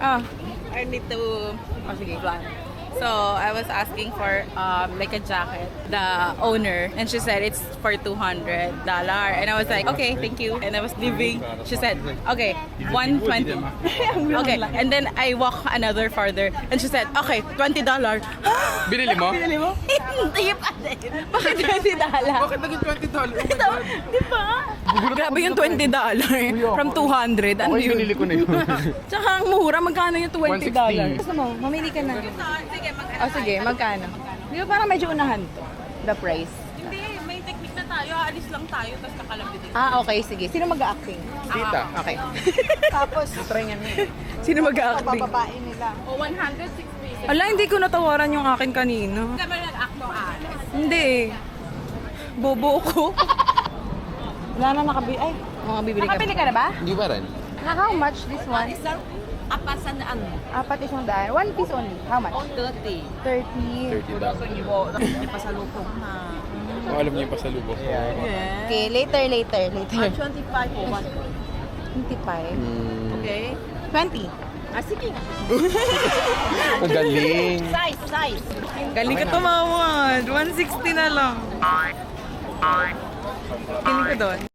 Ah, I need to oh, sige. plan. So I was asking for like a jacket, the owner, and she said it's for $200, and I was like, okay, thank you. And I was leaving. She said, okay, 120. Okay, and then I walk another farther, and she said, okay, $20. Binili mo? Pinili mo? Hindi pa din. Bakit $20? Bakit naging $20? Di ba? Grabe yung $20 from 200. Ano Okay, yun? binili ko na yun. Tsaka ang mura, magkano yung $20? 160. Gusto mo, mamili ka na. Sige, Oh, sige, magkano? Di ba parang medyo unahan to? The price. Hindi, may technique na tayo. Aalis lang tayo, tapos kakalabit din. Ah, okay, sige. Sino mag-acting? Tita. Okay. Tapos, Try nga niya. Sino mag-acting? pababain nila. O, 106 pesos. Ala, hindi ko natawaran yung akin kanina. Hindi ba nag-act ng aalis? Hindi. Bobo ko. Wala na nakabili. Ay, makabibili ka. Nakabili ka na ba? Hindi ba rin? How much this one? Isang apasan na ano? Apat isang daan. One piece only. How much? 30. 30. $30. Hindi pa sa lupong na. Oh, alam niyo yung pasalubong. Yeah. Okay, later. 25 o 1. 25. Okay? 20. Ah, sige. Ang galing. Size. Galing ka tumawad. 160 na lang. Galing ko doon.